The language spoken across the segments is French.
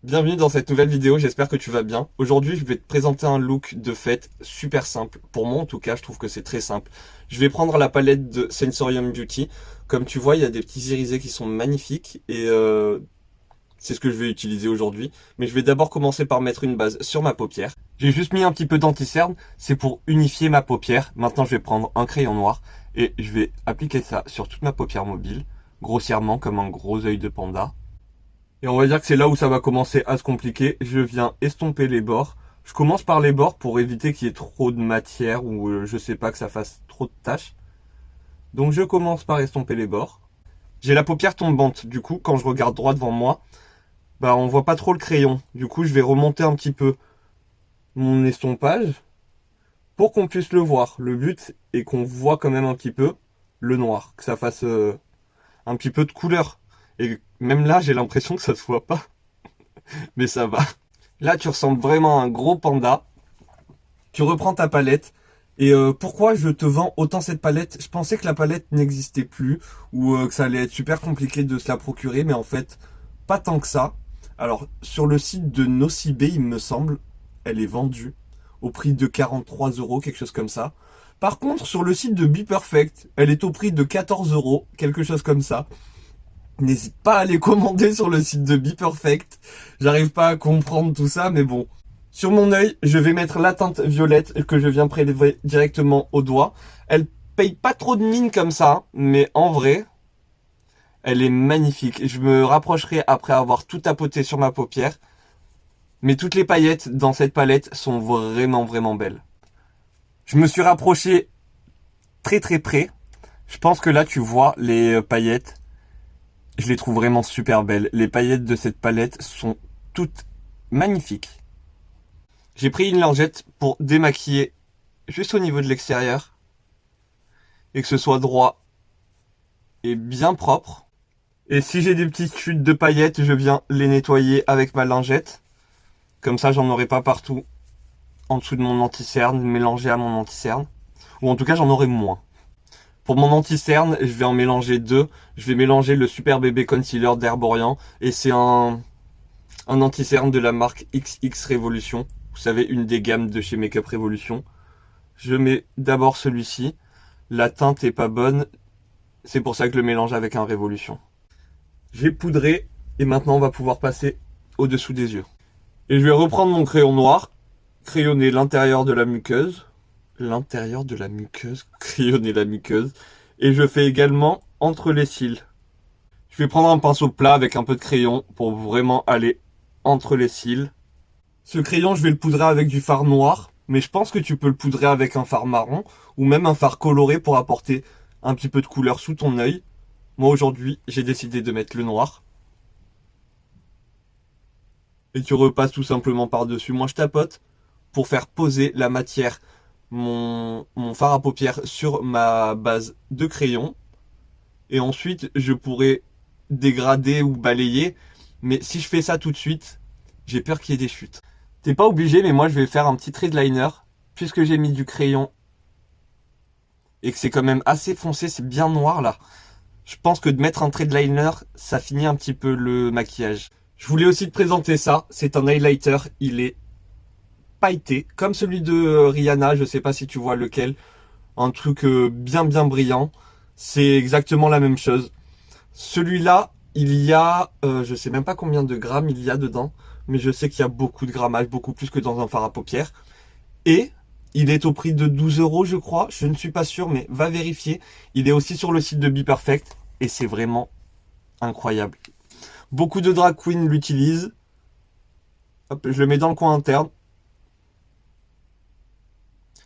Bienvenue dans cette nouvelle vidéo, j'espère que tu vas bien. Aujourd'hui, je vais te présenter un look de fête super simple. Pour moi, en tout cas, je trouve que c'est très simple. Je vais prendre la palette de Sensorium Beauty. Comme tu vois, il y a des petits irisés qui sont magnifiques et c'est ce que je vais utiliser aujourd'hui. Mais je vais d'abord commencer par mettre une base sur ma paupière. J'ai juste mis un petit peu d'anti-cerne, c'est pour unifier ma paupière. Maintenant, je vais prendre un crayon noir et je vais appliquer ça sur toute ma paupière mobile, grossièrement comme un gros œil de panda. Et on va dire que c'est là où ça va commencer à se compliquer. Je viens estomper les bords. Je commence par les bords pour éviter qu'il y ait trop de matière ou je sais pas que ça fasse trop de taches. Donc je commence par estomper les bords. J'ai la paupière tombante. Du coup, quand je regarde droit devant moi, bah on voit pas trop le crayon. Du coup, je vais remonter un petit peu mon estompage pour qu'on puisse le voir. Le but est qu'on voit quand même un petit peu le noir, que ça fasse un petit peu de couleur. Et même là, j'ai l'impression que ça se voit pas. Mais ça va. Là, tu ressembles vraiment à un gros panda. Tu reprends ta palette. Et pourquoi je te vends autant cette palette? Je pensais que la palette n'existait plus ou que ça allait être super compliqué de se la procurer, mais en fait, pas tant que ça. Alors, sur le site de Nocibé, il me semble, elle est vendue au prix de 43 euros, quelque chose comme ça. Par contre, sur le site de Be Perfect, elle est au prix de 14 euros, quelque chose comme ça. N'hésite pas à les commander sur le site de Be Perfect. J'arrive pas à comprendre tout ça, mais bon. Sur mon œil, je vais mettre la teinte violette que je viens prélever directement au doigt. Elle paye pas trop de mine comme ça, mais en vrai, elle est magnifique. Je me rapprocherai après avoir tout tapoté sur ma paupière. Mais toutes les paillettes dans cette palette sont vraiment vraiment belles. Je me suis rapproché très très près. Je pense que là tu vois les paillettes. Je les trouve vraiment super belles. Les paillettes de cette palette sont toutes magnifiques. J'ai pris une lingette pour démaquiller juste au niveau de l'extérieur et que ce soit droit et bien propre. Et si j'ai des petites chutes de paillettes, je viens les nettoyer avec ma lingette. Comme ça, j'en aurai pas partout en dessous de mon anti-cerne, mélangé à mon anti-cerne. Ou en tout cas, j'en aurai moins. Pour mon anti-cerne, je vais en mélanger deux. Je vais mélanger le Super Bébé Concealer d'Herborian. Et c'est un anti-cerne de la marque XX Revolution. Vous savez, une des gammes de chez Makeup Revolution. Je mets d'abord celui-ci. La teinte est pas bonne. C'est pour ça que je le mélange avec un Révolution. J'ai poudré. Et maintenant, on va pouvoir passer au-dessous des yeux. Et je vais reprendre mon crayon noir. Crayonner l'intérieur de la muqueuse. L'intérieur de la muqueuse. Crayonner la muqueuse. Et je fais également entre les cils. Je vais prendre un pinceau plat avec un peu de crayon pour vraiment aller entre les cils. Ce crayon, je vais le poudrer avec du fard noir, mais je pense que tu peux le poudrer avec un fard marron ou même un fard coloré pour apporter un petit peu de couleur sous ton œil. Moi aujourd'hui, j'ai décidé de mettre le noir. Et tu repasses tout simplement par-dessus. Moi, je tapote pour faire poser la matière, mon fard à paupières sur ma base de crayon. Et ensuite, je pourrais dégrader ou balayer. Mais si je fais ça tout de suite, j'ai peur qu'il y ait des chutes. T'es pas obligé, mais moi je vais faire un petit trait de liner. Puisque j'ai mis du crayon et que c'est quand même assez foncé, c'est bien noir là. Je pense que de mettre un trait de liner, ça finit un petit peu le maquillage. Je voulais aussi te présenter ça. C'est un highlighter. Il est pailleté, comme celui de Rihanna. Je sais pas si tu vois lequel. Un truc bien bien brillant. C'est exactement la même chose. Celui-là, il y a, je sais même pas combien de grammes il y a dedans, mais je sais qu'il y a beaucoup de grammage, beaucoup plus que dans un fard à paupières. Et il est au prix de 12 euros, je crois. Je ne suis pas sûr, mais va vérifier. Il est aussi sur le site de Be Perfect et c'est vraiment incroyable. Beaucoup de drag queens l'utilisent. Hop, je le mets dans le coin interne.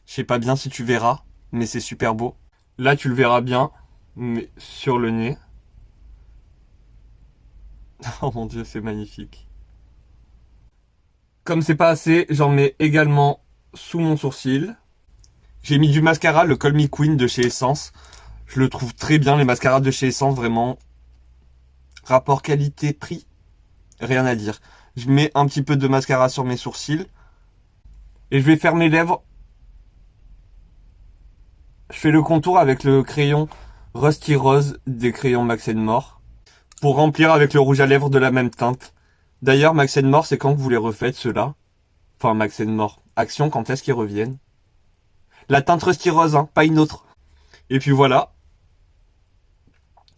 Je sais pas bien si tu verras, mais c'est super beau. Là, tu le verras bien, mais sur le nez. Oh mon dieu, c'est magnifique. Comme c'est pas assez, j'en mets également sous mon sourcil. J'ai mis du mascara, le Call Me Queen de chez Essence. Je le trouve très bien, les mascaras de chez Essence, vraiment. Rapport qualité-prix, rien à dire. Je mets un petit peu de mascara sur mes sourcils. Et je vais faire mes lèvres. Je fais le contour avec le crayon Rusty Rose des crayons Max More. Pour remplir avec le rouge à lèvres de la même teinte. D'ailleurs, Max More, c'est quand que vous les refaites, ceux-là? Enfin, Max More. Action, quand est-ce qu'ils reviennent? La teinte Rusty Rose, hein, pas une autre. Et puis voilà,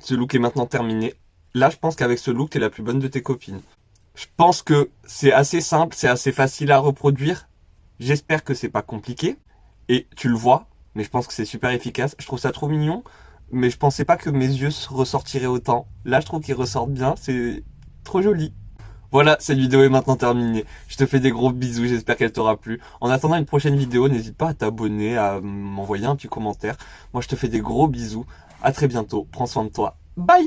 ce look est maintenant terminé. Là, je pense qu'avec ce look, t'es la plus bonne de tes copines. Je pense que c'est assez simple, c'est assez facile à reproduire. J'espère que c'est pas compliqué. Et tu le vois, mais je pense que c'est super efficace. Je trouve ça trop mignon, mais je pensais pas que mes yeux se ressortiraient autant. Là, je trouve qu'ils ressortent bien, c'est trop joli. Voilà, cette vidéo est maintenant terminée. Je te fais des gros bisous, j'espère qu'elle t'aura plu. En attendant une prochaine vidéo, n'hésite pas à t'abonner, à m'envoyer un petit commentaire. Moi, je te fais des gros bisous. À très bientôt. Prends soin de toi. Bye!